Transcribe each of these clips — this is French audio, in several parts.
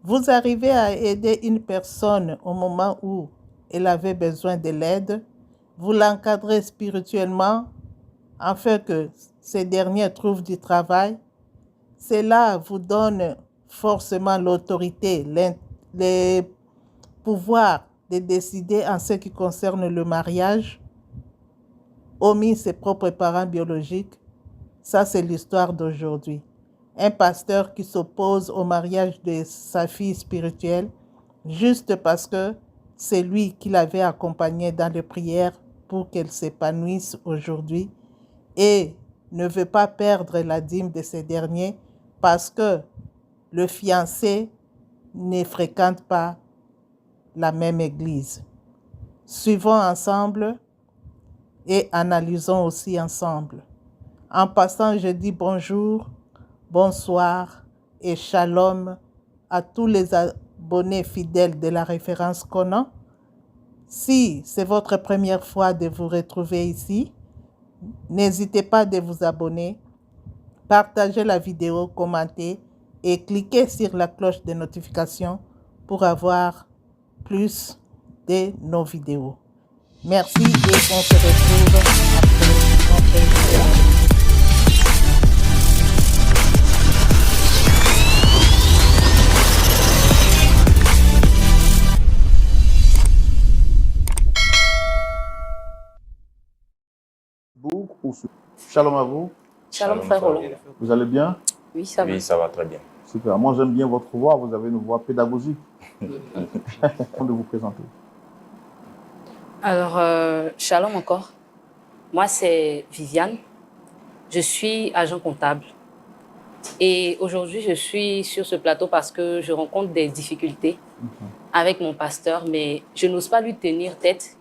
Vous arrivez à aider une personne au moment où elle avait besoin de l'aide. Vous l'encadrez spirituellement afin que ces derniers trouvent du travail. Cela vous donne forcément l'autorité, les pouvoirs de décider en ce qui concerne le mariage, omis ses propres parents biologiques. Ça, c'est l'histoire d'aujourd'hui. Un pasteur qui s'oppose au mariage de sa fille spirituelle juste parce que c'est lui qui l'avait accompagnée dans les prières pour qu'elle s'épanouisse aujourd'hui et ne veut pas perdre la dîme de ces derniers parce que le fiancé ne fréquente pas la même église. Suivons ensemble et analysons aussi ensemble. En passant, je dis bonjour, bonsoir et shalom à tous les abonnés fidèles de la référence Conan. Si c'est votre première fois de vous retrouver ici, n'hésitez pas de vous abonner, partager la vidéo, commenter et cliquer sur la cloche de notification pour avoir plus de nos vidéos. Merci et on se retrouve après notre vidéo. Shalom à vous. Shalom frère Roland. Vous allez bien? Oui, ça va. Oui, ça va très bien. Super. Moi, j'aime bien votre voix. Vous avez une voix pédagogique. De vous présenter. Alors, shalom encore. Moi, c'est Viviane. Je suis agent comptable. Et aujourd'hui, je suis sur ce plateau parce que je rencontre des difficultés avec mon pasteur, mais je n'ose pas lui tenir tête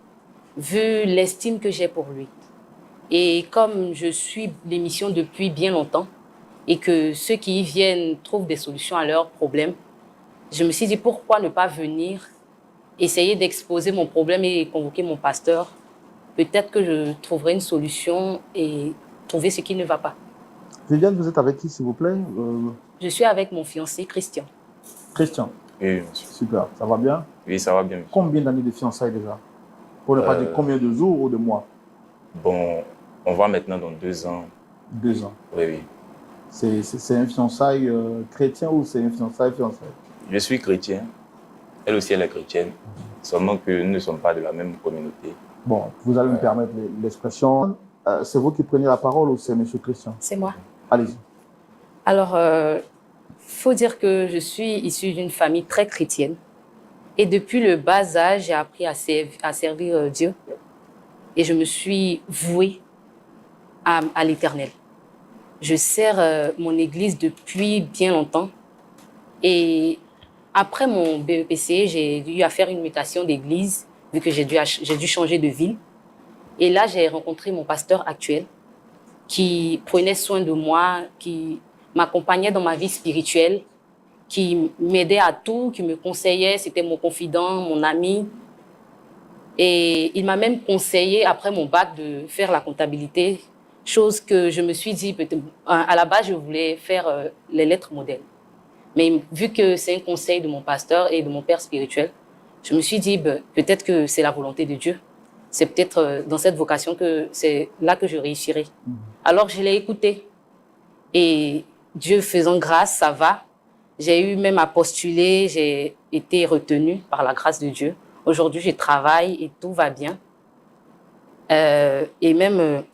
vu l'estime que j'ai pour lui. Et comme je suis l'émission depuis bien longtemps et que ceux qui y viennent trouvent des solutions à leurs problèmes, je me suis dit pourquoi ne pas venir essayer d'exposer mon problème et convoquer mon pasteur. Peut-être que je trouverai une solution et trouver ce qui ne va pas. Viviane, vous êtes avec qui, s'il vous plaît? Je suis avec mon fiancé, Christian. Christian. Oui, monsieur. Super. Ça va bien? Oui, ça va bien. Monsieur. Combien d'années de fiançailles déjà? Pour ne pas dire combien de jours ou de mois? Bon, on va maintenant dans 2 ans. 2 ans. Oui, oui. C'est un fiançailles chrétien ou c'est un fiançailles? Je suis chrétien. Elle aussi, elle est chrétienne. Seulement que nous ne sommes pas de la même communauté. Bon, vous allez me permettre l'expression. C'est vous qui prenez la parole ou c'est M. Christian? C'est moi. Allez-y. Alors, faut dire que je suis issue d'une famille très chrétienne. Et depuis le bas âge, j'ai appris à servir Dieu. Et je me suis vouée à l'Éternel. Je sers mon église depuis bien longtemps. Et après mon BEPC, j'ai eu à faire une mutation d'église, vu que j'ai dû changer de ville. Et là, j'ai rencontré mon pasteur actuel, qui prenait soin de moi, qui m'accompagnait dans ma vie spirituelle, qui m'aidait à tout, qui me conseillait, c'était mon confident, mon ami. Et il m'a même conseillé, après mon bac, de faire la comptabilité, chose que je me suis dit, à la base, je voulais faire les lettres modèles. Mais vu que c'est un conseil de mon pasteur et de mon père spirituel, je me suis dit, peut-être que c'est la volonté de Dieu. C'est peut-être dans cette vocation que c'est là que je réussirai. Alors, je l'ai écouté. Et Dieu faisant grâce, ça va. J'ai eu même à postuler, j'ai été retenue par la grâce de Dieu. Aujourd'hui, je travaille et tout va bien. Et même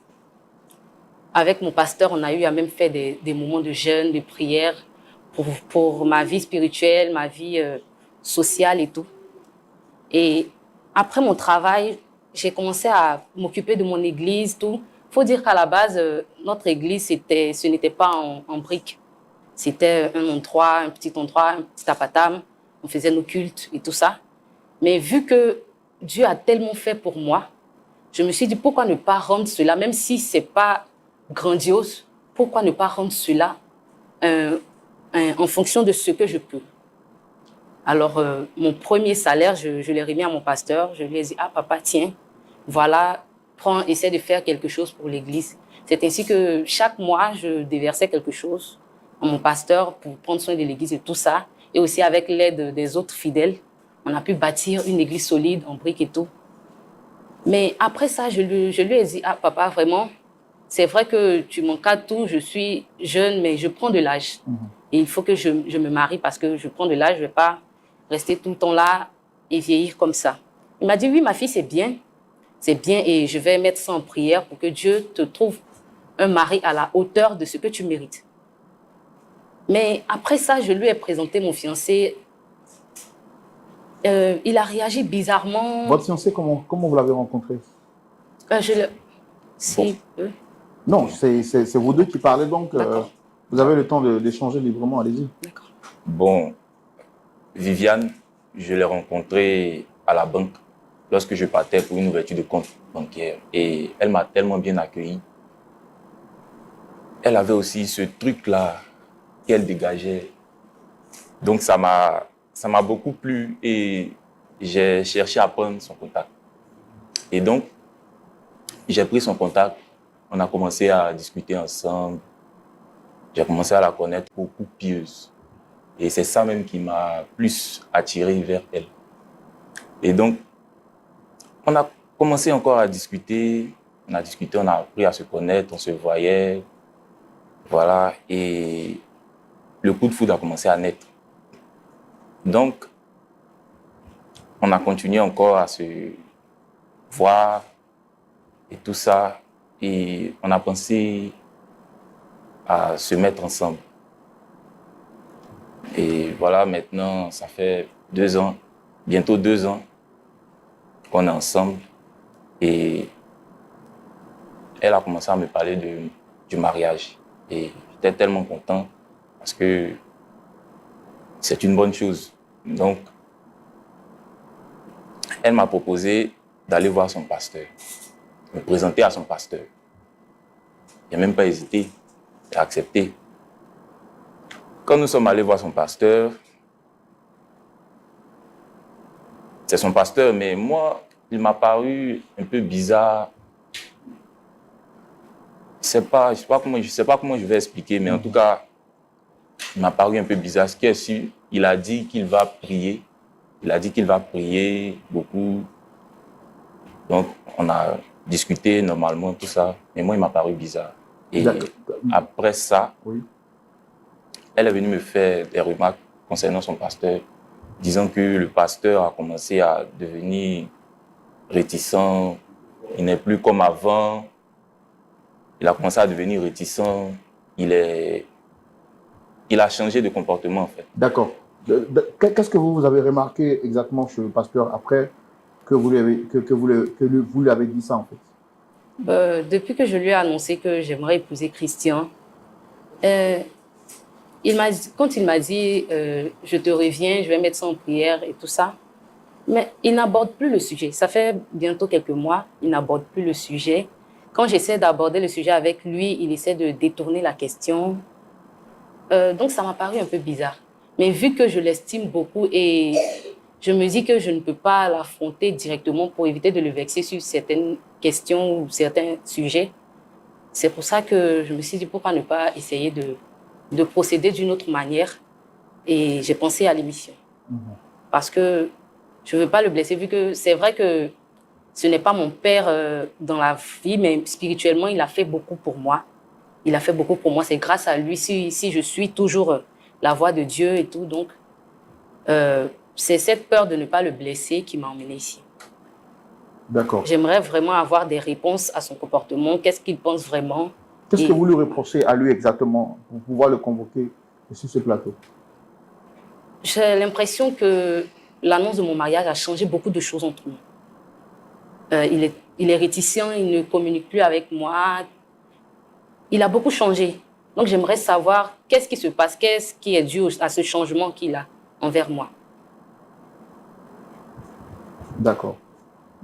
avec mon pasteur, on a eu à même faire des moments de jeûne, de prière pour ma vie spirituelle, ma vie sociale et tout. Et après mon travail, j'ai commencé à m'occuper de mon église, tout. Il faut dire qu'à la base, notre église, ce n'était pas en briques. C'était un endroit, un petit tapatam. On faisait nos cultes et tout ça. Mais vu que Dieu a tellement fait pour moi, je me suis dit, pourquoi ne pas rendre cela, même si ce n'est pas grandiose, pourquoi ne pas rendre cela en fonction de ce que je peux. Alors, mon premier salaire, je l'ai remis à mon pasteur. Je lui ai dit, ah papa, tiens, voilà, essaie de faire quelque chose pour l'église. C'est ainsi que chaque mois, je déversais quelque chose à mon pasteur pour prendre soin de l'église et tout ça. et aussi avec l'aide des autres fidèles, on a pu bâtir une église solide en briques et tout. Mais après ça, je lui ai dit, ah papa, vraiment, c'est vrai que tu m'encadres tout, je suis jeune, mais je prends de l'âge. Et il faut que je me marie parce que je prends de l'âge, je ne vais pas rester tout le temps là et vieillir comme ça. Il m'a dit, oui, ma fille, c'est bien et je vais mettre ça en prière pour que Dieu te trouve un mari à la hauteur de ce que tu mérites. Mais après ça, je lui ai présenté mon fiancé. Il a réagi bizarrement. Votre fiancé, comment vous l'avez rencontré? Si, Non, c'est vous deux qui parlez, donc vous avez le temps d'échanger librement, allez-y. D'accord. Bon, Viviane, je l'ai rencontrée à la banque lorsque je partais pour une ouverture de compte bancaire. Et elle m'a tellement bien accueilli. Elle avait aussi ce truc-là qu'elle dégageait. Donc ça m'a beaucoup plu et j'ai cherché à prendre son contact. Et donc, j'ai pris son contact. On a commencé à discuter ensemble. J'ai commencé à la connaître beaucoup pieuse. Et c'est ça même qui m'a plus attiré vers elle. Et donc, on a commencé encore à discuter. On a discuté, on a appris à se connaître, on se voyait. Voilà. Et le coup de foudre a commencé à naître. Donc, on a continué encore à se voir et tout ça. Et on a pensé à se mettre ensemble. Et voilà, maintenant, ça fait 2 ans, bientôt 2 ans qu'on est ensemble. Et elle a commencé à me parler du mariage. Et j'étais tellement content parce que c'est une bonne chose. Donc, elle m'a proposé d'aller voir son pasteur, me présenter à son pasteur. Il n'a même pas hésité, il a accepté. Quand nous sommes allés voir son pasteur, c'est son pasteur, mais moi, il m'a paru un peu bizarre. Je ne sais pas comment je vais expliquer, mais en tout cas, il m'a paru un peu bizarre. Ce qui est sûr, il a dit qu'il va prier. Il a dit qu'il va prier beaucoup. Donc, on a discuté normalement, tout ça. Mais moi, il m'a paru bizarre. Et après ça, oui. Elle est venue me faire des remarques concernant son pasteur, disant que le pasteur a commencé à devenir réticent. Il n'est plus comme avant. Il a commencé à devenir réticent. Il a changé de comportement, en fait. D'accord. Qu'est-ce que vous avez remarqué exactement chez le pasteur après que vous lui avez dit ça, en fait? Depuis que je lui ai annoncé que j'aimerais épouser Christian, quand il m'a dit je te reviens, je vais mettre ça en prière et tout ça, mais il n'aborde plus le sujet. Ça fait bientôt quelques mois, il n'aborde plus le sujet. Quand j'essaie d'aborder le sujet avec lui, il essaie de détourner la question. Donc ça m'a paru un peu bizarre. Mais vu que je l'estime beaucoup et je me dis que je ne peux pas l'affronter directement pour éviter de le vexer sur certaines questions ou certains sujets, c'est pour ça que je me suis dit pourquoi ne pas essayer de procéder d'une autre manière. Et j'ai pensé à l'émission. Parce que je ne veux pas le blesser, vu que c'est vrai que ce n'est pas mon père dans la vie, mais spirituellement, il a fait beaucoup pour moi. Il a fait beaucoup pour moi. C'est grâce à lui si je suis toujours la voix de Dieu et tout. Donc, c'est cette peur de ne pas le blesser qui m'a emmenée ici. D'accord. J'aimerais vraiment avoir des réponses à son comportement. Qu'est-ce qu'il pense vraiment? Qu'est-ce que vous lui reprochez à lui exactement pour pouvoir le convoquer sur ce plateau? J'ai l'impression que l'annonce de mon mariage a changé beaucoup de choses entre nous. Il est réticent, il ne communique plus avec moi. Il a beaucoup changé. Donc, j'aimerais savoir qu'est-ce qui se passe, qu'est-ce qui est dû à ce changement qu'il a envers moi. D'accord.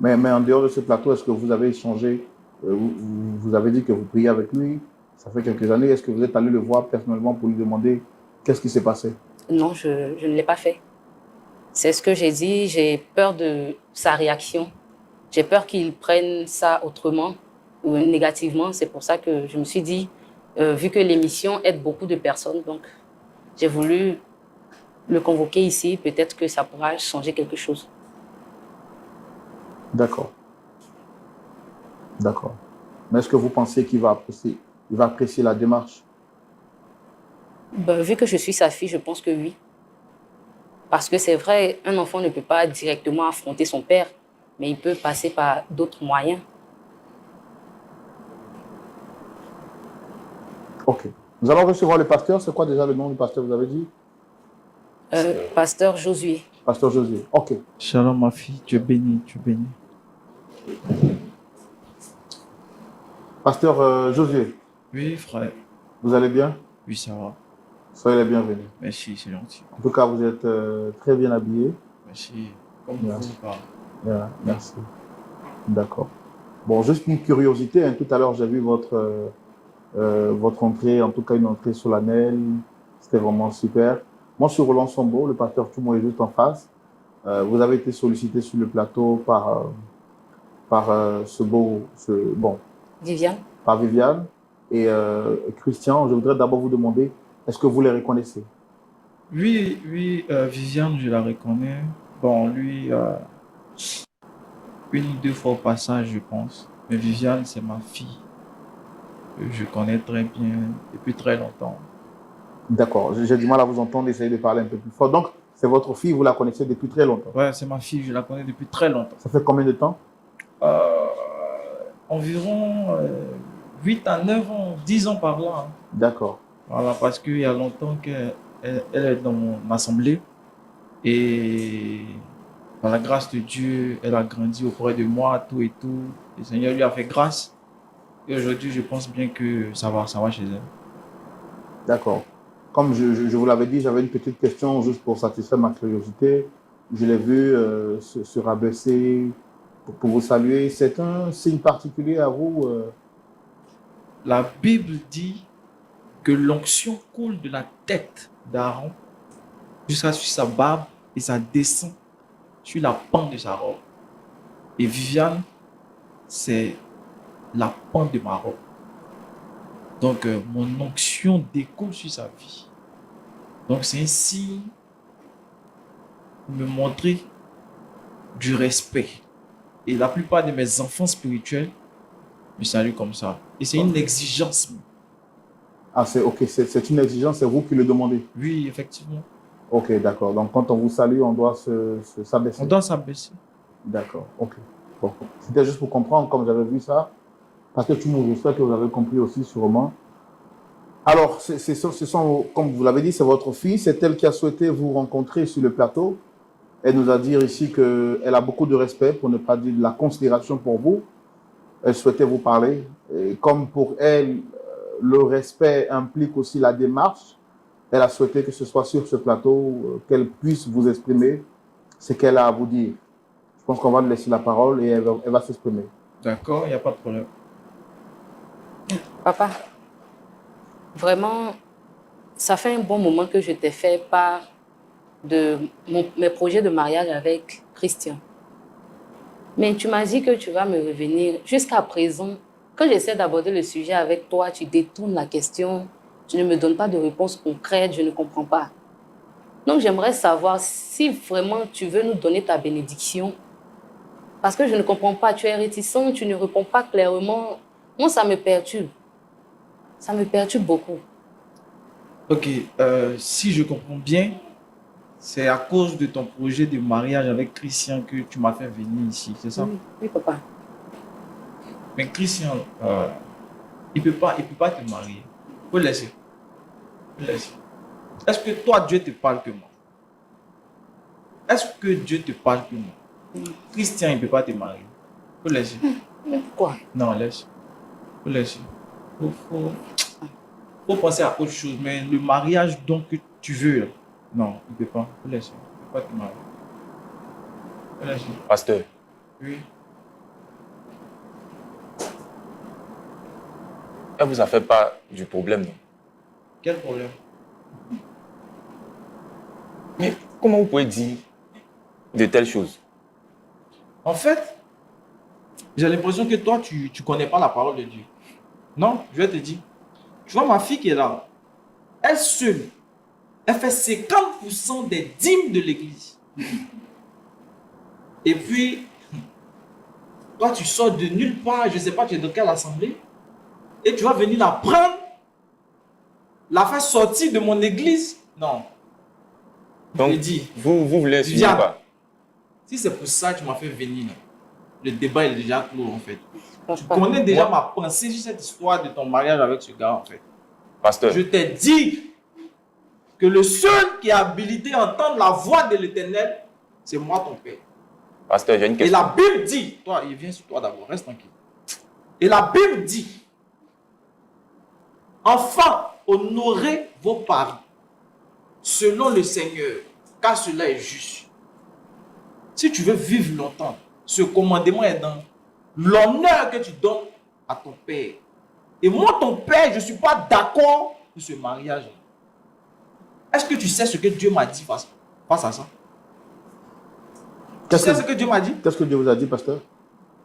Mais en dehors de ce plateau, est-ce que vous avez échangé, vous avez dit que vous priez avec lui, ça fait quelques années, est-ce que vous êtes allé le voir personnellement pour lui demander qu'est-ce qui s'est passé? Non, je ne l'ai pas fait. C'est ce que j'ai dit, j'ai peur de sa réaction. J'ai peur qu'il prenne ça autrement ou négativement. C'est pour ça que je me suis dit, vu que l'émission aide beaucoup de personnes, donc j'ai voulu le convoquer ici. Peut-être que ça pourra changer quelque chose. D'accord. D'accord. Mais est-ce que vous pensez qu'il va apprécier la démarche? Ben, vu que je suis sa fille, je pense que oui. Parce que c'est vrai, un enfant ne peut pas directement affronter son père, mais il peut passer par d'autres moyens. Ok. Nous allons recevoir le pasteur. C'est quoi déjà le nom du pasteur, vous avez dit? Pasteur Josué. Pasteur Josué. Ok. Shalom, ma fille, tu es bénie, tu es bénie. Pasteur Josué, Oui, frère. vous allez bien? Oui, ça va. Soyez les bienvenus. Merci, c'est gentil. En tout cas, vous êtes très bien habillé. Merci. Comme Merci. vous, Merci. D'accord. Bon, juste une curiosité. Hein, tout à l'heure, j'ai vu votre entrée, en tout cas une entrée solennelle. C'était vraiment super. Moi, je suis Roland Sombo, le pasteur Toumo est juste en face. Vous avez été sollicité sur le plateau par Viviane. par Viviane et Christian. Je voudrais d'abord vous demander, est-ce que vous les reconnaissez? Oui, oui, Viviane, je la reconnais. Bon, lui, une ou deux fois au passage, je pense. Mais Viviane, c'est ma fille. Je connais très bien depuis très longtemps. D'accord, j'ai du mal à vous entendre, essayez de parler un peu plus fort. Donc, c'est votre fille, vous la connaissez depuis très longtemps. Ouais, c'est ma fille, je la connais depuis très longtemps. Ça fait combien de temps? Environ 8 à 9 ans, 10 ans par là. Hein. D'accord. Voilà, parce qu'il y a longtemps qu'elle elle est dans mon assemblée. Et par la grâce de Dieu, elle a grandi auprès de moi, tout et tout. Le Seigneur lui a fait grâce. Et aujourd'hui, je pense bien que ça va chez elle. D'accord. Comme je vous l'avais dit, j'avais une petite question juste pour satisfaire ma curiosité. Je l'ai vu se rabaisser pour vous saluer. C'est un signe particulier à vous La Bible dit que l'onction coule de la tête d'Aaron jusqu'à sur sa barbe et ça descend sur la pente de sa robe. Et Viviane, c'est la pente de ma robe. Donc, mon onction découle sur sa vie. Donc, c'est un signe pour me montrer du respect. Et la plupart de mes enfants spirituels me saluent comme ça. Et c'est une exigence. Ah, c'est une exigence, c'est vous qui le demandez? Oui, effectivement. Ok, d'accord. Donc, quand on vous salue, on doit s'abaisser. On doit s'abaisser. D'accord, ok. Bon. C'était juste pour comprendre, comme j'avais vu ça. Parce que tout le monde, j'espère que vous avez compris aussi sûrement. Alors, ce sont, comme vous l'avez dit, c'est votre fille. C'est elle qui a souhaité vous rencontrer sur le plateau. Elle nous a dit ici qu'elle a beaucoup de respect, pour ne pas dire de la considération pour vous. Elle souhaitait vous parler. Et comme pour elle, le respect implique aussi la démarche, elle a souhaité que ce soit sur ce plateau, qu'elle puisse vous exprimer ce qu'elle a à vous dire. Je pense qu'on va lui laisser la parole et elle va s'exprimer. D'accord, il n'y a pas de problème. Papa, vraiment, ça fait un bon moment que je t'ai fait part de mes projets de mariage avec Christian. Mais tu m'as dit que tu vas me revenir. Jusqu'à présent, quand j'essaie d'aborder le sujet avec toi, tu détournes la question, tu ne me donnes pas de réponse concrète, je ne comprends pas. Donc j'aimerais savoir si vraiment tu veux nous donner ta bénédiction. Parce que je ne comprends pas, tu es réticent, tu ne réponds pas clairement. Moi, ça me perturbe. Ça me perturbe beaucoup. Ok, si je comprends bien, c'est à cause de ton projet de mariage avec Christian que tu m'as fait venir ici, c'est ça? Oui, oui, papa. Mais Christian, il peut pas te marier. Faut le laisser. Faut le laisser. Est-ce que toi, Dieu te parle que moi? Est-ce que Dieu te parle que moi? Christian, il ne peut pas te marier. Faut le laisser. Mais pourquoi? Non, laisse. Faut laisser. Faut penser à autre chose. Mais le mariage donc que tu veux, là, non, il ne peut pas. Faut laisser. Il ne peut pas te marier. Faut laisser. Pasteur, Oui. elle vous a fait part du problème, non? Quel problème? Mais comment vous pouvez dire de telles choses? En fait, j'ai l'impression que toi, tu ne connais pas la parole de Dieu. Non, je vais te dire. Tu vois ma fille qui est là, elle seule, Elle fait 50% des dîmes de l'église. Et puis, toi, tu sors de nulle part, je ne sais pas, tu es dans quelle assemblée, et tu vas venir la prendre, la faire sortir de mon église. Non. Donc, Je dis, vous voulez suivre Viens. pas? si c'est pour ça que tu m'as fait venir, là, le débat est déjà clos, en fait. Tu Pas- connais déjà Moi- ma pensée sur cette histoire de ton mariage avec ce gars, en fait. Pasteur, Je t'ai dit que le seul qui est habilité à entendre la voix de l'Éternel, c'est moi, ton père. pasteur, j'ai une Et question. la Bible dit, toi, il vient sur toi d'abord, reste tranquille. Et la Bible dit, enfants, honorez vos parents selon le Seigneur, car cela est juste. Si tu veux vivre longtemps, ce commandement est dans l'honneur que tu donnes à ton père. Et moi, ton père, je ne suis pas d'accord pour ce mariage. Est-ce que tu sais ce que Dieu m'a dit face à ça? Tu sais ce que Dieu m'a dit? Qu'est-ce que Dieu vous a dit, pasteur?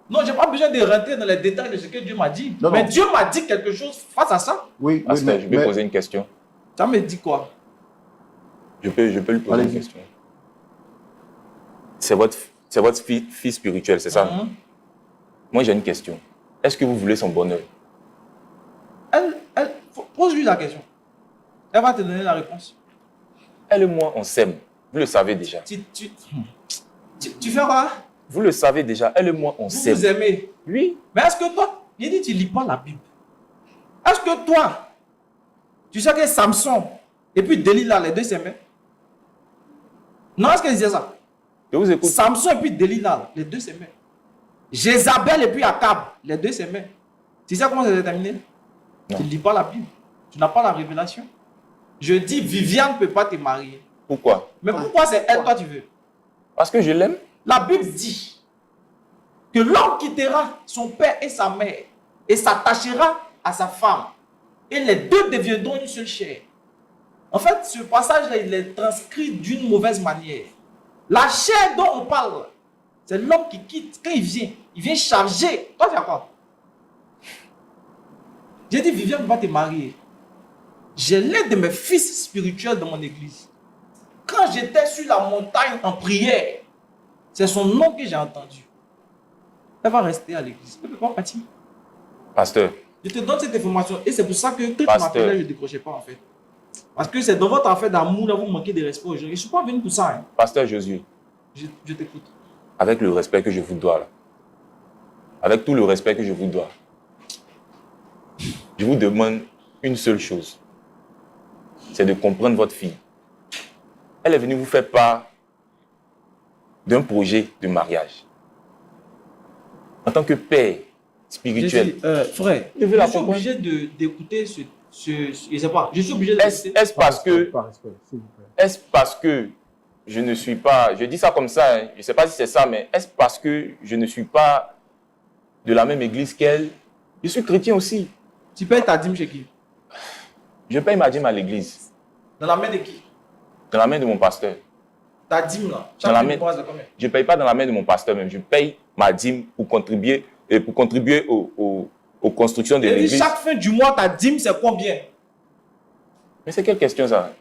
Non, je n'ai pas besoin de rentrer dans les détails de ce que Dieu m'a dit. Non, mais non. Dieu m'a dit quelque chose face à ça. Oui, oui, Pasteur, je vais poser une question. Ça me dit quoi? Je peux lui poser une Allez-y. question. C'est votre fille spirituelle, c'est ça? Mhm. Moi, j'ai une question. Est-ce que vous voulez son bonheur? Pose-lui la question. Elle va te donner la réponse. Elle et moi, on s'aime. Vous le savez déjà. Tu fais quoi? Vous le savez déjà. Elle et moi, on Vous s'aime. vous aimez. Oui. Mais est-ce que toi, il dit tu lis pas la Bible. Est-ce que toi, tu sais que Samson et puis Delilah, les deux s'aimaient? Non, est-ce qu'il disait ça? Je vous écoute. Samson et puis Delilah, les deux s'aimaient. Jézabel et puis Akab, les deux s'aimaient. Tu sais comment ça s'est terminé? Non. Tu ne lis pas la Bible. Tu n'as pas la révélation. Je dis, Viviane ne peut pas te marier. Pourquoi? Mais pourquoi c'est elle, toi, tu veux? Parce que je l'aime. La Bible dit que l'homme quittera son père et sa mère et s'attachera à sa femme. Et les deux deviendront une seule chair. En fait, ce passage-là, il est transcrit d'une mauvaise manière. La chair dont on parle, c'est l'homme qui quitte. Quand il vient charger. Toi, tu as quoi? J'ai dit, Viviane va te marier. J'ai l'un de mes fils spirituels dans mon église. Quand j'étais sur la montagne en prière, c'est son nom que j'ai entendu. Elle va rester à l'église. Elle ne peut pas partir. Pasteur, Je te donne cette information. Et c'est pour ça que quand tu Pasteur. m'appelais, je ne décrochais pas en fait. Parce que c'est dans votre affaire d'amour, là, vous manquez de respect aux gens. Je ne suis pas venu pour ça. Hein. Pasteur Josué, Je t'écoute. avec le respect que je vous dois là, avec tout le respect que je vous dois, je vous demande une seule chose. C'est de comprendre votre fille. Elle est venue vous faire part d'un projet de mariage. En tant que père spirituel, Frère, Je veux la je suis comprendre. obligé d'écouter je sais pas, je suis obligé est-ce d'écouter. est-ce parce que Par respect, s'il vous plaît. est-ce parce que je ne suis pas, je dis ça comme ça, hein, je ne sais pas si c'est ça, mais est-ce parce que je ne suis pas de la même église qu'elle? Je suis chrétien aussi. Tu payes ta dîme chez qui? Je paye ma dîme à l'église, Dans la main de qui? dans la main de mon pasteur. Ta dîme là. Dans la Chaque main. dépense de combien? Je ne paye pas dans la main de mon pasteur même, je paye ma dîme pour contribuer aux constructions de Et l'église. chaque fin du mois, ta dîme, c'est combien? Mais c'est quelle question ça?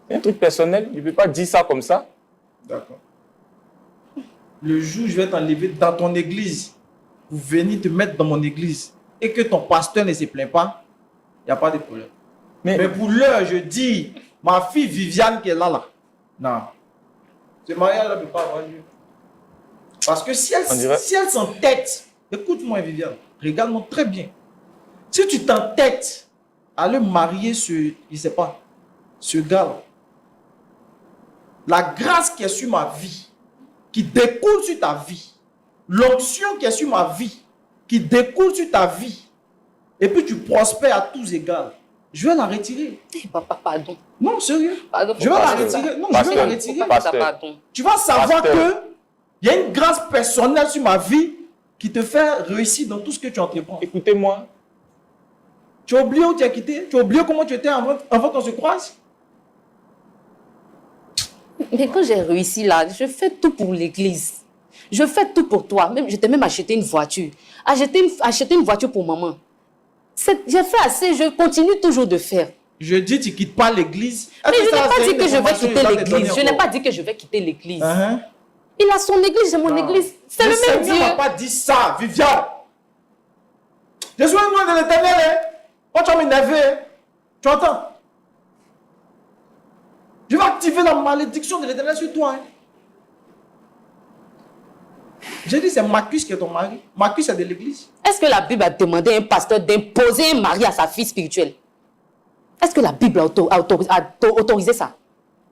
C'est un truc personnel, je ne peux pas dire ça comme ça. D'accord. Le jour où je vais t'enlever dans ton église, pour venir te mettre dans mon église, et que ton pasteur ne se plaint pas, il n'y a pas de problème. Mais pour l'heure, je dis, ma fille Viviane qui est là, non. Ce mariage-là ne peut pas avoir lieu. Parce que si On dirait- elle s'entête, écoute-moi Viviane, regarde-moi très bien. Si tu t'entêtes à le marier je ne sais pas, ce gars-là, la grâce qui est sur ma vie, qui découle sur ta vie, l'onction qui est sur ma vie, qui découle sur ta vie, et puis tu prospères à tous égards, je vais la retirer. Papa, pardon. Non, sérieux. Pardon. Je vais la Pasteur. retirer. Non, je vais Pasteur. la retirer. Faut pas dire ça, Pasteur. pardon. Tu vas savoir Pasteur. que il y a une grâce personnelle sur ma vie qui te fait réussir dans tout ce que tu entreprends. Écoutez-moi, Tu as oublié où tu as quitté? Tu as oublié comment tu étais avant qu'on se croise? Mais quand j'ai réussi là, je fais tout pour l'église. Je fais tout pour toi. Même, je t'ai même acheté une voiture. Acheter une voiture pour maman. J'ai fait assez, je continue toujours de faire. Je dis, tu ne quittes pas l'église. Mais je n'ai pas dit que je vais quitter l'église. Je n'ai pas dit que je vais quitter l'église. Il a son église, j'ai mon église. C'est le même Dieu. Le Seigneur n'a pas dit ça, Viviane. Je suis loin de l'Éternel. Hein. Quand tu vas m'énerver, hein. Tu entends? Je vais activer la malédiction de l'Éternel sur toi. Hein. J'ai dit, c'est Marcus qui est ton mari. Marcus est de l'église. Est-ce que la Bible a demandé à un pasteur d'imposer un mari à sa fille spirituelle? Est-ce que la Bible a autorisé ça?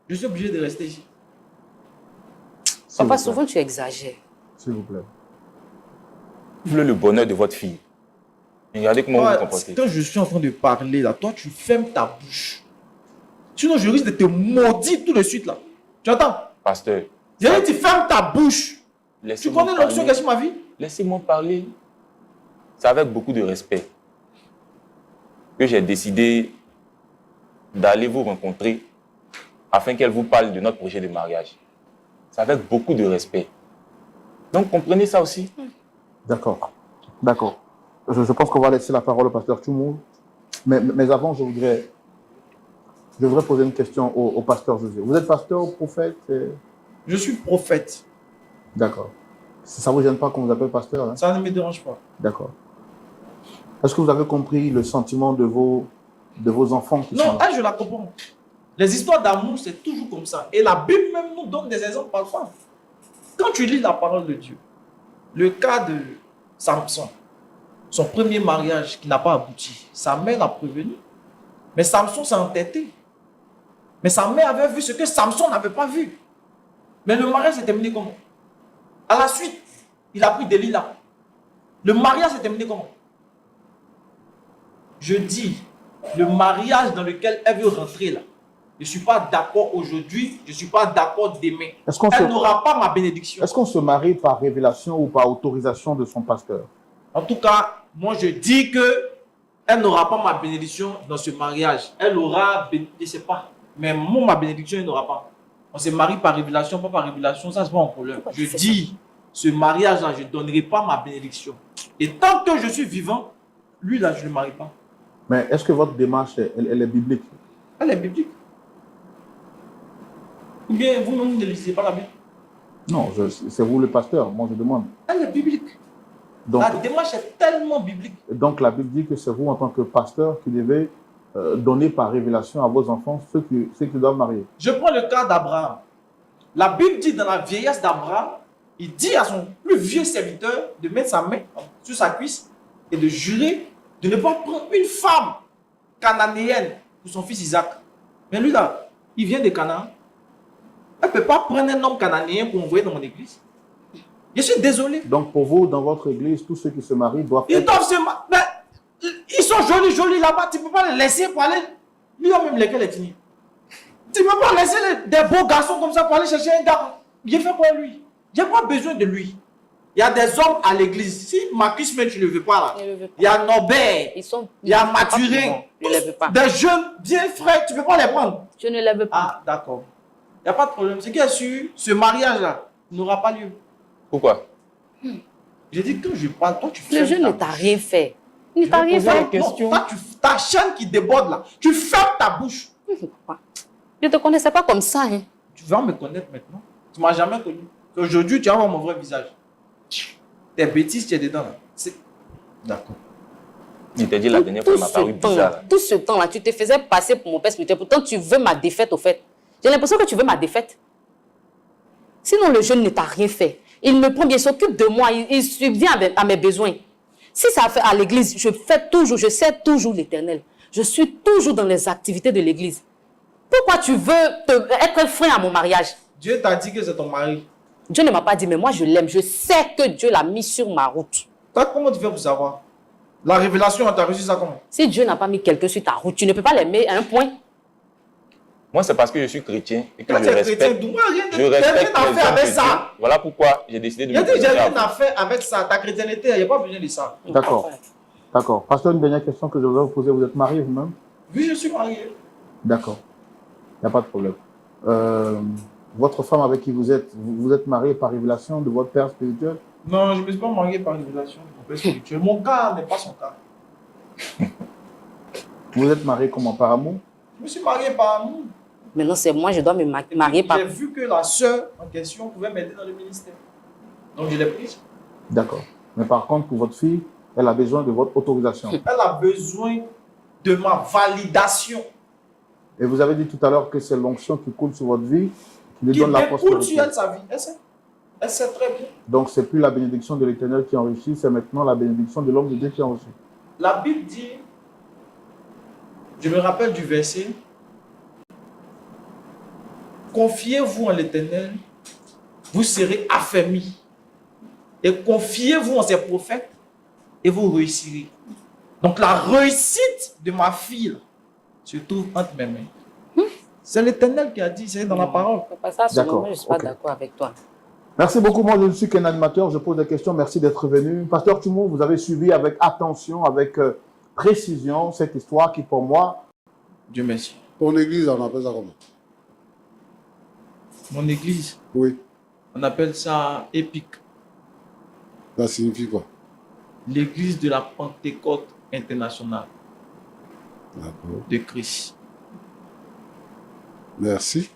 Je suis obligé de rester ici. Papa, souvent tu exagères. S'il vous plaît. Vous voulez le bonheur de votre fille. Regardez comment vous vous comportez. Quand je suis en train de parler, là, toi, tu fermes ta bouche. Sinon, je risque de te maudire tout de suite, là. Tu entends? Pasteur. J'ai dit, tu fermes ta bouche. Tu connais l'onction que sur ma vie? Laissez-moi parler. C'est avec beaucoup de respect que j'ai décidé d'aller vous rencontrer afin qu'elle vous parle de notre projet de mariage. C'est avec beaucoup de respect. Donc, comprenez ça aussi. D'accord. D'accord. Je pense qu'on va laisser la parole au pasteur Tchoumour. Mais avant, je voudrais poser une question au pasteur José. Vous êtes pasteur, prophète Je suis prophète. D'accord. Ça ne vous gêne pas qu'on vous appelle pasteur? Hein? Ça ne me dérange pas. D'accord. Est-ce que vous avez compris le sentiment de vos enfants qui sont là? Non, je la comprends. Les histoires d'amour, c'est toujours comme ça. Et la Bible même nous donne des exemples parfois. Quand tu lis la parole de Dieu, le cas de Samson, son premier mariage qui n'a pas abouti, sa mère l'a prévenu. Mais Samson s'est entêté. Mais sa mère avait vu ce que Samson n'avait pas vu. Mais le mariage s'est terminé comment? À la suite, il a pris Delilah. Le mariage s'est terminé comment? Je dis, le mariage dans lequel elle veut rentrer là, je ne suis pas d'accord aujourd'hui, je ne suis pas d'accord demain. Elle n'aura pas ma bénédiction. Est-ce qu'on se marie par révélation ou par autorisation de son pasteur? En tout cas, moi je dis que elle n'aura pas ma bénédiction dans ce mariage. Elle aura, je ne sais pas, mais moi ma bénédiction, elle n'aura pas. On se marie par révélation, pas par révélation, ça c'est pas un problème. Je dis, ce mariage-là, je ne donnerai pas ma bénédiction. Et tant que je suis vivant, lui là, je ne le marie pas. Mais est-ce que votre démarche, elle est biblique? Elle est biblique. Ou bien vous-même ne lisez pas la Bible? Non, c'est vous le pasteur, moi je demande. Elle est biblique. Donc, la démarche est tellement biblique. Donc la Bible dit que c'est vous en tant que pasteur qui devez donner par révélation à vos enfants ceux qui doivent marier. Je prends le cas d'Abraham. La Bible dit dans la vieillesse d'Abraham, il dit à son plus vieux serviteur de mettre sa main sur sa cuisse et de jurer de ne pas prendre une femme cananéenne pour son fils Isaac. Mais lui là, il vient de Canaan. Elle ne peut pas prendre un homme cananéen pour envoyer dans mon église. Je suis désolé. Donc pour vous, dans votre église, tous ceux qui se marient doivent Ils doivent se marier. Ils sont jolis là-bas. Tu ne peux pas les laisser pour aller. Lui-même, lesquels est fini. Tu ne peux pas laisser des beaux garçons comme ça pour aller chercher un gars. J'ai fait quoi lui? J'ai pas besoin de lui. Il y a des hommes à l'église. Si Marcus, mais tu ne le veux pas là. Il y a Norbert. Il y a Mathurin. Des jeunes bien frais. Tu ne peux pas les prendre. Je ne les veux pas. Ah, d'accord. Il n'y a pas de problème. Ce qui est sûr, ce mariage-là n'aura pas lieu. Pourquoi? J'ai dit, quand je parle, toi, tu fais. Le jeune ne t'a rien fait. Il ne t'a rien fait. Non, ta chaîne qui déborde là, tu fermes ta bouche. Je ne te connaissais pas comme ça. Hein. Tu vas me connaître maintenant. Tu ne m'as jamais connu. Aujourd'hui, tu vas voir mon vrai visage. Tes bêtises, tu es dedans là. D'accord. Il t'a dit la dernière fois, il m'a paru bizarre. Tout ce temps-là, tu te faisais passer pour mon père spirituel. Pourtant, tu veux ma défaite au fait. J'ai l'impression que tu veux ma défaite. Sinon, le jeune ne t'a rien fait. Il me prend bien, il s'occupe de moi, il subvient à mes besoins. Si ça fait à l'église, je sers toujours l'Éternel. Je suis toujours dans les activités de l'église. Pourquoi tu veux être un frein à mon mariage? Dieu t'a dit que c'est ton mari. Dieu ne m'a pas dit, mais moi je l'aime. Je sais que Dieu l'a mis sur ma route. Toi, comment tu fais pour savoir? La révélation, tu as reçu ça comment? Si Dieu n'a pas mis quelqu'un sur ta route, tu ne peux pas l'aimer à un point. Moi, c'est parce que je suis chrétien et que je respecte rien à faire avec ça. Voilà pourquoi j'ai décidé de me dire. J'ai rien à faire avec ça. Ta chrétienté, il n'y a pas besoin de ça. D'accord. D'accord. Pasteur, une dernière question que je voudrais vous poser. Vous êtes marié vous-même? Oui, je suis marié. D'accord. Il n'y a pas de problème. Votre femme avec qui vous êtes marié par révélation de votre père spirituel? Non, je ne me suis pas marié par révélation de mon père spirituel. Mon cas n'est pas son cas. Vous êtes marié comment? Par amour? Je me suis marié par amour. Maintenant, c'est moi, je dois me marier par... J'ai vu que la sœur en question pouvait m'aider dans le ministère. Donc, je l'ai prise. D'accord. Mais par contre, pour votre fille, elle a besoin de votre autorisation. Elle a besoin de ma validation. Et vous avez dit tout à l'heure que c'est l'onction qui coule sur votre vie qui lui Qui donne la découle prospérité. sur elle sa vie. Elle sait très bien. Donc, c'est plus la bénédiction de l'Éternel qui enrichit, c'est maintenant la bénédiction de l'homme de Dieu qui enrichit. La Bible dit, je me rappelle du verset, confiez-vous en l'Éternel, vous serez affermis. Et confiez-vous en ses prophètes et vous réussirez. Donc la réussite de ma fille se trouve entre mes mains. C'est l'Éternel qui a dit, c'est dans la parole. Ça, à ce D'accord, moment, je ne suis pas ok. d'accord avec toi. Merci beaucoup. Moi, je ne suis qu'un animateur. Je pose des questions. Merci d'être venu. Pasteur Tumo, vous avez suivi avec attention, avec précision cette histoire qui, pour moi, Dieu merci. Ton église, on appelle ça comment? Mon église, Oui. on appelle ça épique. Ça signifie quoi? L'église de la Pentecôte internationale D'accord. de Christ. Merci.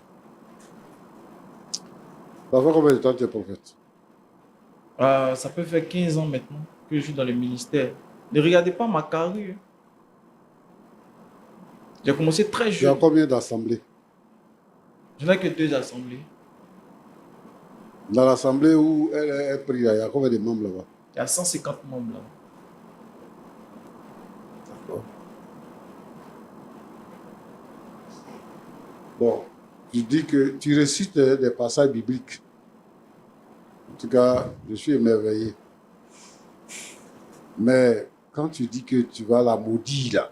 Ça fait combien de temps que tu es prophète? Ça peut faire 15 ans maintenant que je suis dans le ministère. Ne regardez pas ma carrure. J'ai commencé très Tu as jeune. combien d'assemblées? Je n'ai que 2 assemblées. Dans l'assemblée où elle est prise, il y a combien de membres là-bas? Il y a 150 membres là. D'accord. Bon, tu dis que tu récites des passages bibliques. En tout cas, je suis émerveillé. Mais quand tu dis que tu vas la maudire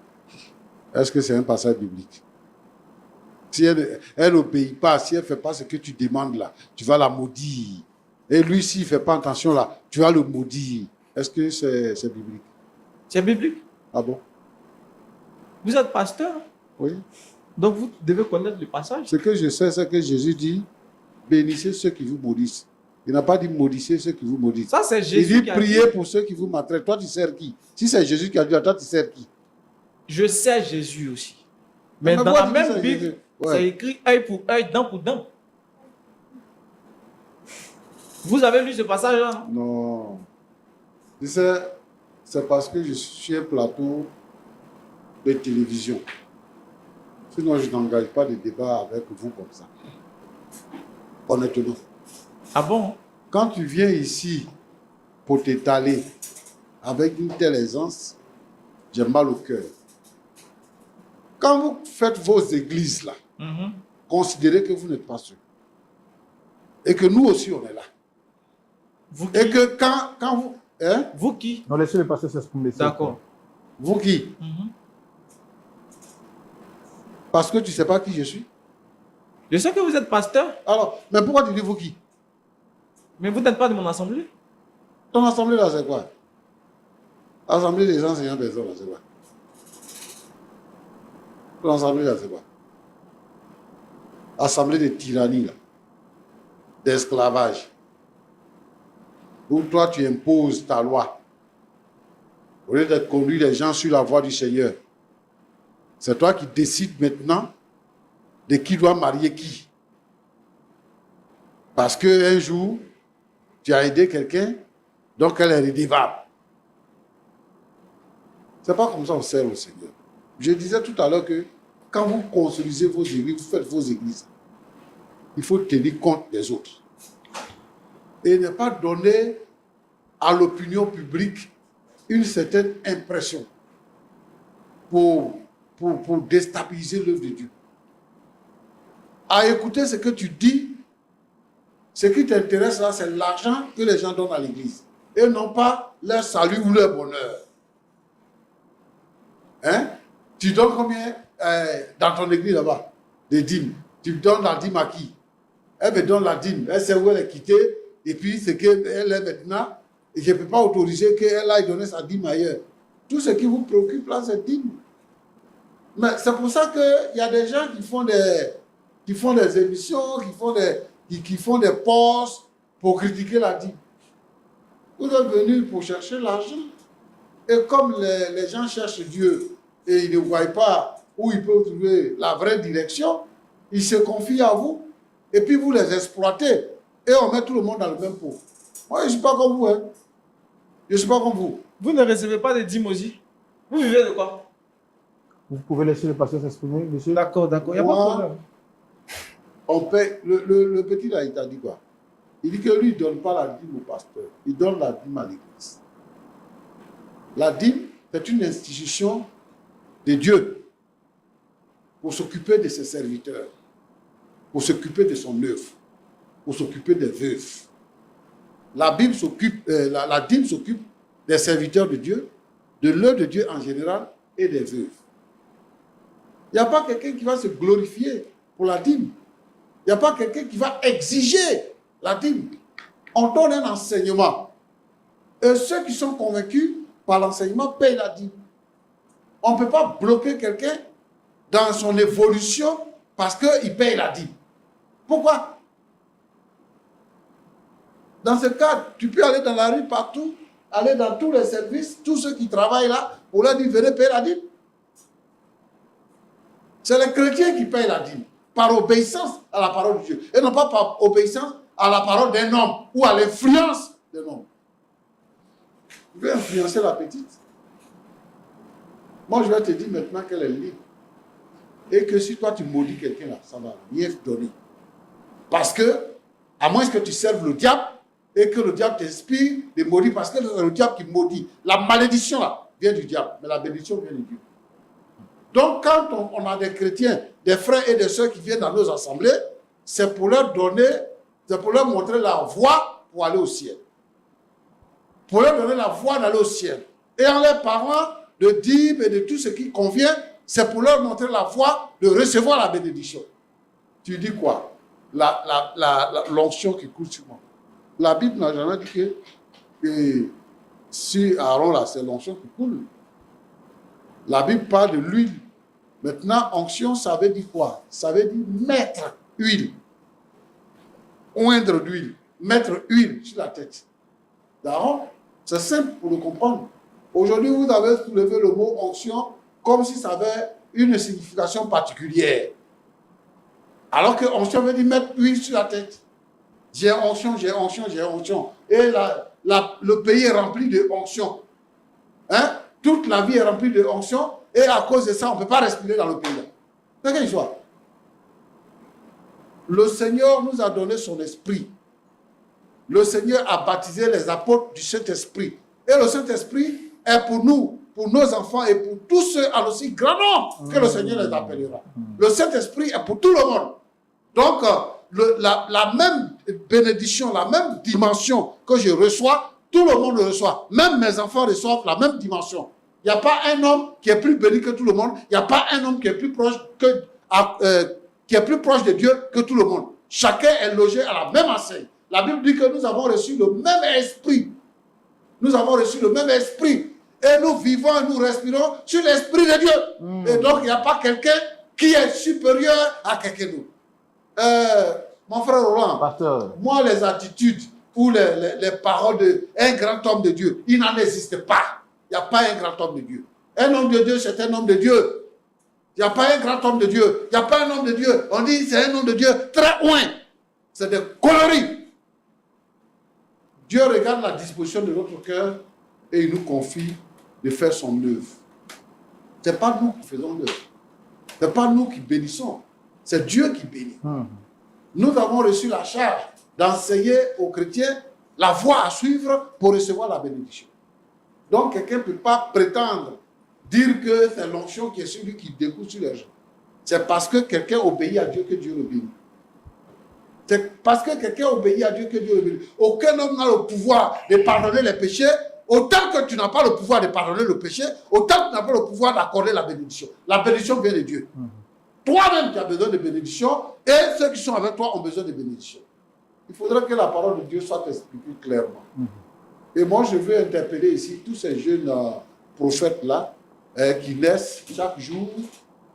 là, est-ce que c'est un passage biblique? Si elle n'obéit pas, si elle ne fait pas ce que tu demandes là, tu vas la maudire. Et lui, s'il ne fait pas attention là, tu vas le maudire. Est-ce que c'est biblique? C'est biblique. Ah bon? Vous êtes pasteur, Oui. donc vous devez connaître le passage. Ce que je sais, c'est que Jésus dit, bénissez ceux qui vous maudissent. Il n'a pas dit maudissez ceux qui vous maudissent. Ça, c'est Il Jésus dit qui a priez dit. pour ceux qui vous maltraitent. Toi, tu sers qui? Si c'est Jésus qui a dit, toi, tu sers qui? Je sais Jésus aussi. Mais Mais dans pourquoi la tu dis même ça, Bible, Jésus? Ouais. c'est écrit œil pour œil, dent pour dent. Vous avez lu ce passage-là? Non. Tu sais, c'est parce que je suis un plateau de télévision. Sinon, je n'engage pas de débat avec vous comme ça. Honnêtement. Ah bon? Quand tu viens ici pour t'étaler avec une telle aisance, j'ai mal au cœur. Quand vous faites vos églises là, Mhm. considérez que vous n'êtes pas seul. Et que nous aussi, on est là. Vous qui? Et que quand vous... Hein? Vous qui? non, laissez le pasteur s'exprimer. D'accord. Vous qui? Mhm. Parce que tu ne sais pas qui je suis. Je sais que vous êtes pasteur, Alors, mais pourquoi tu dis vous qui? mais vous n'êtes pas de mon assemblée. Ton assemblée là, c'est quoi? Assemblée des enseignants des hommes là, c'est quoi? Ton assemblée là, c'est quoi? Assemblée de tyrannie là, d'esclavage. Où toi tu imposes ta loi. Au lieu de conduire les gens sur la voie du Seigneur. C'est toi qui décides maintenant de qui doit marier qui. Parce qu'un jour, tu as aidé quelqu'un, donc elle est redevable. C'est pas comme ça qu'on sert au Seigneur. Je disais tout à l'heure que quand vous construisez vos églises, vous faites vos églises, il faut tenir compte des autres. Et ne pas donner à l'opinion publique une certaine impression pour déstabiliser l'œuvre de Dieu. À écouter ce que tu dis, ce qui t'intéresse là, c'est l'argent que les gens donnent à l'église. Et non pas leur salut ou leur bonheur. Hein? Tu donnes combien dans ton église là-bas? Des dîmes. Tu donnes la dîme à qui? Elle me donne la dîme. Elle sait où elle est quittée. Et puis, ce qu'elle est maintenant, et je ne peux pas autoriser qu'elle aille donner sa dîme ailleurs. Tout ce qui vous préoccupe là, c'est dîme. Mais c'est pour ça qu'il y a des gens qui font des émissions, qui font des posts pour critiquer la dîme. Vous êtes venus pour chercher l'argent. Et comme les gens cherchent Dieu et ils ne voient pas où il peut trouver la vraie direction, il se confie à vous, et puis vous les exploitez, et on met tout le monde dans le même pot. Moi, je ne suis pas comme vous. Hein. Je ne suis pas comme vous. Vous ne recevez pas de dîmes aussi? Vous vivez de quoi? Vous pouvez laisser le pasteur s'exprimer, monsieur? D'accord, d'accord, il n'y a pas de problème. On paie, le petit là, il t'a dit quoi? Il dit que lui, il ne donne pas la dîme au pasteur, il donne la dîme à l'église. La dîme, c'est une institution de Dieu pour s'occuper de ses serviteurs, pour s'occuper de son œuvre, pour s'occuper des veuves. La dîme s'occupe des serviteurs de Dieu, de l'œuvre de Dieu en général et des veuves. Il n'y a pas quelqu'un qui va se glorifier pour la dîme. Il n'y a pas quelqu'un qui va exiger la dîme. On donne un enseignement. Et ceux qui sont convaincus par l'enseignement payent la dîme. On ne peut pas bloquer quelqu'un dans son évolution parce qu'il paye la dîme. Pourquoi? Dans ce cas, tu peux aller dans la rue partout, aller dans tous les services, tous ceux qui travaillent là, pour leur dire, venez payer la dîme. C'est les chrétiens qui payent la dîme, par obéissance à la parole de Dieu, et non pas par obéissance à la parole d'un homme, ou à l'influence d'un homme. Tu veux influencer la petite? Moi, je vais te dire maintenant qu'elle est libre. Et que si toi, tu maudis quelqu'un là, ça va rien donner. Parce que, à moins que tu serves le diable, et que le diable t'inspire de maudire, parce que c'est le diable qui maudit. La malédiction là vient du diable, mais la bénédiction vient de Dieu. Donc quand on a des chrétiens, des frères et des sœurs qui viennent dans nos assemblées, c'est pour leur donner, c'est pour leur montrer la voie pour aller au ciel. Pour leur donner la voie d'aller au ciel. Et en leur parlant de dîmes et de tout ce qui convient, c'est pour leur montrer la voie de recevoir la bénédiction. Tu dis quoi? L'onction qui coule sur moi. La Bible n'a jamais dit que si Aaron là, c'est l'onction qui coule. La Bible parle de l'huile. Maintenant, onction, ça veut dire quoi? Ça veut dire mettre huile. Oindre d'huile. Mettre huile sur la tête d'Aaron. C'est simple pour le comprendre. Aujourd'hui, vous avez soulevé le mot onction comme si ça avait une signification particulière. Alors que onction veut dire mettre huile sur la tête. J'ai onction, j'ai onction, j'ai onction. Et le pays est rempli de onction. Hein? Toute la vie est remplie de onction. Et à cause de ça, on ne peut pas respirer dans le pays. C'est quelle histoire? Le Seigneur nous a donné son esprit. Le Seigneur a baptisé les apôtres du Saint-Esprit. Et le Saint-Esprit est pour nous, pour nos enfants et pour tous ceux en aussi grand nombre que le Seigneur les appellera. Le Saint-Esprit est pour tout le monde. Donc, la même bénédiction, la même dimension que je reçois, tout le monde le reçoit. Même mes enfants reçoivent la même dimension. Il n'y a pas un homme qui est plus béni que tout le monde. Il n'y a pas un homme qui est plus proche de Dieu que tout le monde. Chacun est logé à la même enseigne. La Bible dit que nous avons reçu le même esprit. Nous avons reçu le même esprit. Et nous vivons et nous respirons sur l'esprit de Dieu. Et donc, il n'y a pas quelqu'un qui est supérieur à quelqu'un d'autre. Mon frère Roland, Pasteur. Moi, les attitudes ou les paroles d'un grand homme de Dieu, il n'en existe pas. Il n'y a pas un grand homme de Dieu. Un homme de Dieu, c'est un homme de Dieu. Il n'y a pas un grand homme de Dieu. Il n'y a pas un homme de Dieu. On dit c'est un homme de Dieu très loin. C'est des coloris. Dieu regarde la disposition de notre cœur et il nous confie de faire son œuvre. Ce n'est pas nous qui faisons l'œuvre. Ce n'est pas nous qui bénissons. C'est Dieu qui bénit. Nous avons reçu la charge d'enseigner aux chrétiens la voie à suivre pour recevoir la bénédiction. Donc, quelqu'un ne peut pas prétendre dire que c'est l'onction qui est celui qui découle sur les gens. C'est parce que quelqu'un obéit à Dieu que Dieu le bénit. C'est parce que quelqu'un obéit à Dieu que Dieu le bénit. Aucun homme n'a le pouvoir de pardonner les péchés. Autant que tu n'as pas le pouvoir de pardonner le péché, autant que tu n'as pas le pouvoir d'accorder la bénédiction. La bénédiction vient de Dieu. Toi-même, tu as besoin de bénédiction et ceux qui sont avec toi ont besoin de bénédiction. Il faudrait que la parole de Dieu soit expliquée clairement. Et moi, je veux interpeller ici tous ces jeunes prophètes-là qui naissent chaque jour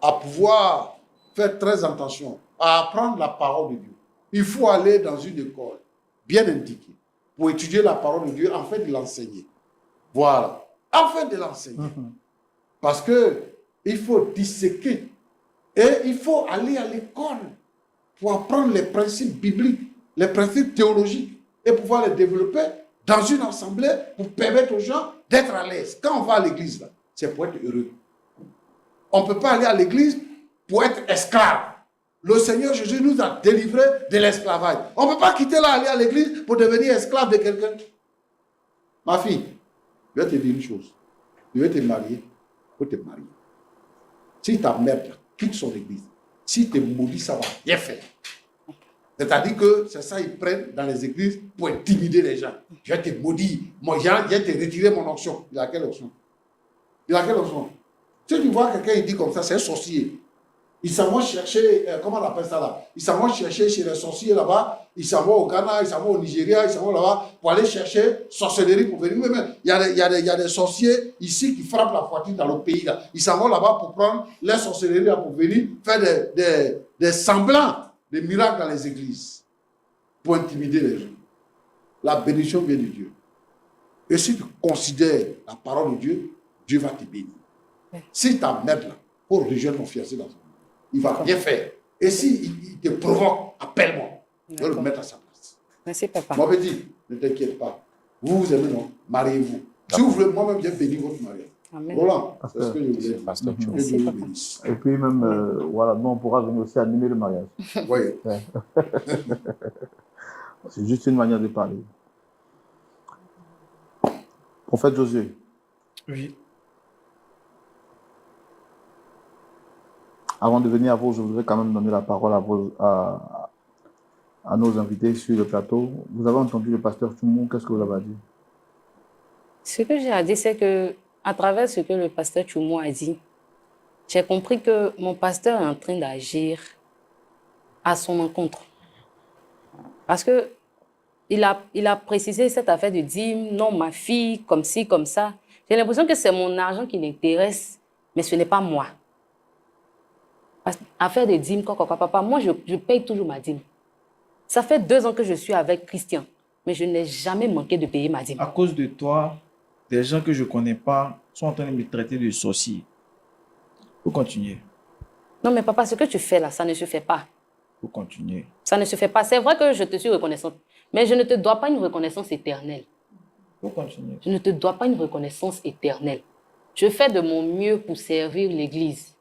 à pouvoir faire très attention, à apprendre la parole de Dieu. Il faut aller dans une école bien indiquée pour étudier la parole de Dieu afin de l'enseigner. Voilà. Afin de l'enseigner. Parce que il faut disséquer. Et il faut aller à l'école pour apprendre les principes bibliques, les principes théologiques et pouvoir les développer dans une assemblée pour permettre aux gens d'être à l'aise. Quand on va à l'église, là, c'est pour être heureux. On ne peut pas aller à l'église pour être esclave. Le Seigneur Jésus nous a délivrés de l'esclavage. On ne peut pas quitter là, aller à l'église pour devenir esclave de quelqu'un. Ma fille, je vais te dire une chose. Tu veux te marier, il faut te marier. Si ta mère quitte son église, si tu es maudit, ça va bien faire. C'est-à-dire que c'est ça, ils prennent dans les églises pour intimider les gens. Je vais te maudire. Moi, je vais te retirer mon onction. Il a quelle onction? Il a quelle onction? Si tu vois quelqu'un, il dit comme ça, c'est un sorcier. Il s'en va chercher, comment on appelle ça là? Il s'en va chercher chez les sorciers là-bas. Il s'en va au Ghana, il s'en va au Nigeria, il s'en va là-bas pour aller chercher sorcellerie pour venir. Mais il y a des sorciers ici qui frappent la poitrine dans le pays là. Ils s'en vont là-bas pour prendre les sorcelleries là, pour venir faire des semblants de miracles dans les églises pour intimider les gens. La bénédiction vient de Dieu. Et si tu considères la parole de Dieu, Dieu va te bénir. Si ta mère là, pour rejoindre ton fiancé dans son il va bien faire. Et s'il te provoque, appelle-moi. Je vais le mettre à sa place. Merci, papa. Moi, je dis, ne t'inquiète pas. Vous vous aimez, non? Mariez-vous. Si vous voulez, moi-même, je bénis votre mariage. Amen. Roland, c'est ce que je voulais dire. Pasteur Que Merci, Dieu vous papa. bénisse. Et puis même, voilà, nous, on pourra venir aussi animer le mariage. Oui. C'est juste une manière de parler. Prophète Josué, Oui. avant de venir à vous, je voudrais quand même donner la parole à nos invités sur le plateau. Vous avez entendu le pasteur Tchoumou, qu'est-ce que vous avez dit? Ce que j'ai à dire, c'est que à travers ce que le pasteur Tchoumou a dit, j'ai compris que mon pasteur est en train d'agir à son encontre. Parce que il a précisé cette affaire de dire non, ma fille, comme ci, comme ça. J'ai l'impression que c'est mon argent qui l'intéresse, mais ce n'est pas moi. Parce que affaire de dîme, papa, moi je paye toujours ma dîme. Ça fait 2 ans que je suis avec Christian, mais je n'ai jamais manqué de payer ma dîme. À cause de toi, des gens que je ne connais pas sont en train de me traiter de sorcier. Faut continuer. Non, mais papa, ce que tu fais là, ça ne se fait pas. Faut continuer. Ça ne se fait pas. C'est vrai que je te suis reconnaissante, mais je ne te dois pas une reconnaissance éternelle. Faut continuer. Je ne te dois pas une reconnaissance éternelle. Je fais de mon mieux pour servir l'Église.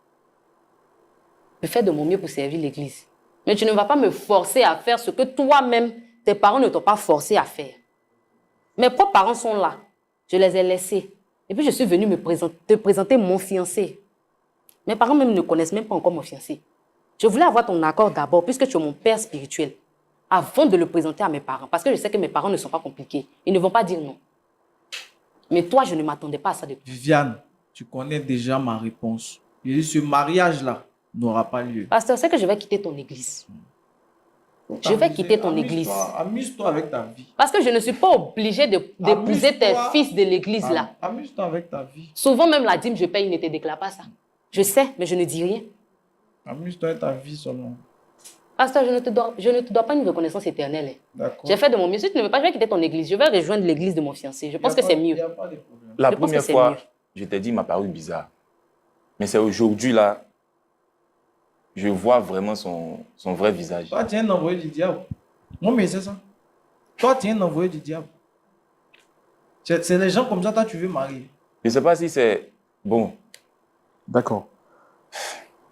Je fais de mon mieux pour servir l'Église. Mais tu ne vas pas me forcer à faire ce que toi-même, tes parents ne t'ont pas forcé à faire. Mes propres parents sont là. Je les ai laissés. Et puis je suis venue te présenter mon fiancé. Mes parents même ne connaissent même pas encore mon fiancé. Je voulais avoir ton accord d'abord, puisque tu es mon père spirituel, avant de le présenter à mes parents. Parce que je sais que mes parents ne sont pas compliqués. Ils ne vont pas dire non. Mais toi, je ne m'attendais pas à ça de toi. Viviane, tu connais déjà ma réponse. Je dis, ce mariage-là n'aura pas lieu. Pasteur, c'est que je vais quitter ton église. Je vais quitter ton église. Amuse-toi avec ta vie. Parce que je ne suis pas obligée d'épouser tes Amuse-toi. fils de l'église là. Amuse-toi avec ta vie. Souvent même la dîme, je paye, ils ne te déclarent pas ça. Je sais, mais je ne dis rien. Amuse-toi avec ta vie seulement. Pasteur, je ne te dois pas une reconnaissance éternelle. D'accord. J'ai fait de mon mieux. Si tu ne veux pas, je vais quitter ton église. Je vais rejoindre l'église de mon fiancé. Je pense que c'est Il mieux. n'y a pas de problème. La Je pense que première c'est fois, mieux. je t'ai dit, il m'a paru bizarre. Mais c'est aujourd'hui, là, je vois vraiment son vrai visage. Toi, tu es un envoyé du diable. Moi, mais c'est ça. Toi, tu es un envoyé du diable. C'est les gens comme ça, toi, tu veux marier. Je ne sais pas si c'est bon. D'accord.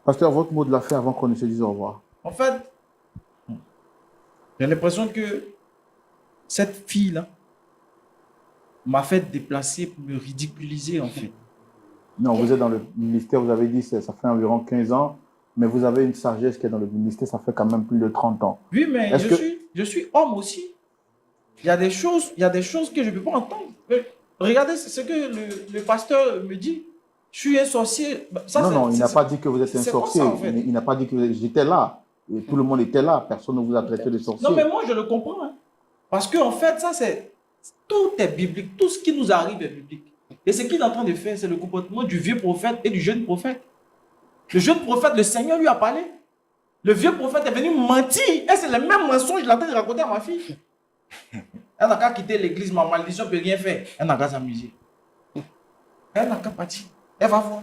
Pasteur, votre mot de la fin avant qu'on ne se dise au revoir. En fait, j'ai l'impression que cette fille-là m'a fait déplacer pour me ridiculiser, en fait. Non, vous êtes dans le ministère, vous avez dit ça fait environ 15 ans, mais vous avez une sagesse qui est dans le ministère, ça fait quand même plus de 30 ans. Oui, mais Est-ce je suis homme aussi. Il y a des choses que je ne peux pas entendre. Regardez ce que le pasteur me dit. Je suis un sorcier. Non, il n'a pas dit que vous êtes un c'est comme sorcier. ça, en fait. Il n'a pas dit que j'étais là. Et tout le monde était là. Personne ne vous a traité de sorcier. Non, mais moi, je le comprends. Hein. Parce qu'en fait, tout est biblique. Tout ce qui nous arrive est biblique. Et ce qu'il est en train de faire, c'est le comportement du vieux prophète et du jeune prophète. Le jeune prophète, le Seigneur lui a parlé. Le vieux prophète est venu mentir. Et c'est le même mensonge qu'il est en train de raconter à ma fille. Elle n'a qu'à quitter l'église, ma malédiction ne peut rien faire. Elle n'a qu'à s'amuser. Elle n'a qu'à partir. Elle va voir.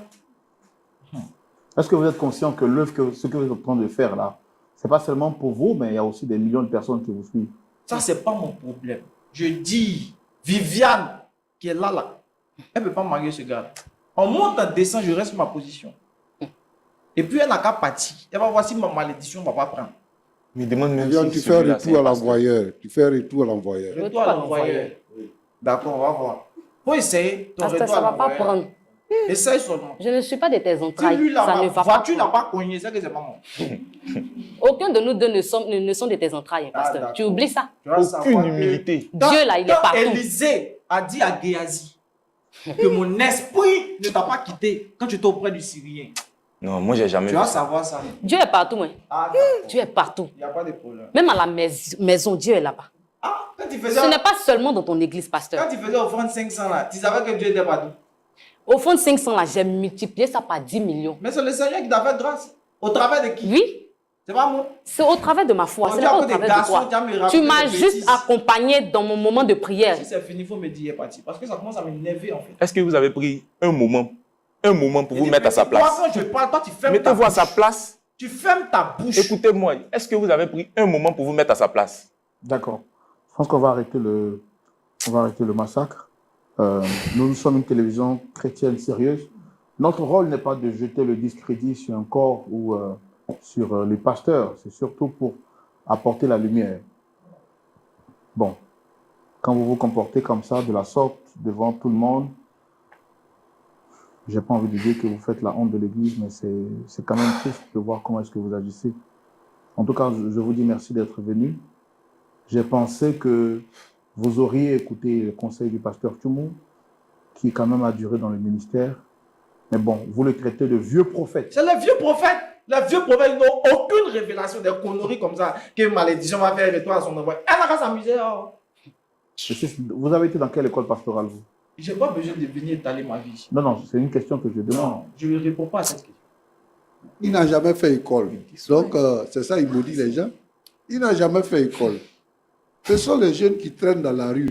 Est-ce que vous êtes conscient que ce que vous êtes en train de faire là, ce n'est pas seulement pour vous, mais il y a aussi des millions de personnes qui vous suivent? Ça, ce n'est pas mon problème. Je dis, Viviane, qui est là, elle ne peut pas marier ce gars. On monte en descend, je reste ma position. Et puis elle n'a qu'à partir. Elle va voir si ma malédiction ne va pas prendre. Mais demande même Viviane, si tu fais un celui-là, c'est retour à un pasteur. l'envoyeur. Tu fais un retour à l'envoyeur. Retour à l'envoyeur. D'accord, on va voir. Faut essayer. Ton Pasteur, retour ça à ne va pas l'envoyeur. prendre. Essaye seulement. Je ne suis pas de tes Si entrailles. lui, là, Ça ne ma va pas voiture n'a prendre. pas cogné, c'est que c'est pas moi. Aucun de nous deux ne sont de tes entrailles, Ah, pasteur. d'accord. Tu oublies ça. Tu vas savoir Aucune que- humilité. Dieu, là, il est Quand partout. Élisée a dit à Géasi que mon esprit ne t'a pas quitté quand tu étais auprès du Syrien. Non, moi, j'ai jamais Tu vu vas ça. savoir ça. Dieu est partout, hein. Ah, d'accord. Dieu est partout. Il n'y a pas de problème. Même à la maison, Dieu est là-bas. Ah, quand tu faisais, Ce n'est pas seulement dans ton église, pasteur. quand tu faisais offrande 500 là, tu savais que Dieu était partout. Au fond de 500, là, j'ai multiplié ça par 10 millions. Mais c'est le Seigneur qui t'a fait grâce. Au travers de qui? Oui, C'est pas moi. c'est au travers de ma foi. On Ce dit n'est pas à au cause des travers de garçons, toi. tu vas me Tu raconter m'as des juste bêtises. accompagné dans mon moment de prière. Si c'est fini, il faut me dire, il est parti. Parce que ça commence à m'énerver en fait. Est-ce que vous avez pris un moment pour vous mettre à sa Toi, place? quand je parle, toi, tu fermes ta Mettez-vous à sa bouche. place. Tu fermes ta bouche. Écoutez-moi. Est-ce que vous avez pris un moment pour vous mettre à sa place? D'accord. Je pense qu'on va arrêter le massacre. Nous sommes une télévision chrétienne sérieuse. Notre rôle n'est pas de jeter le discrédit sur un corps ou sur les pasteurs. C'est surtout pour apporter la lumière. Bon, quand vous vous comportez comme ça, de la sorte, devant tout le monde, j'ai pas envie de dire que vous faites la honte de l'Église, mais c'est quand même triste de voir comment est-ce que vous agissez. En tout cas, je vous dis merci d'être venu. J'ai pensé que vous auriez écouté le conseil du pasteur Tchoumou, qui quand même a duré dans le ministère. Mais bon, vous le traitez de vieux prophète. C'est les vieux prophètes. Les vieux prophètes, ils n'ont aucune révélation, des conneries comme ça, que malédiction va faire retour à son envoi. Elle n'a qu'à s'amuser. Oh. Vous avez été dans quelle école pastorale, vous? Je n'ai pas besoin de venir étaler ma vie. Non, c'est une question que je demande. Non, je ne réponds pas à cette question. Il n'a jamais fait école. Donc, c'est ça, il maudit les gens. Il n'a jamais fait école. Ce sont les jeunes qui traînent dans la rue.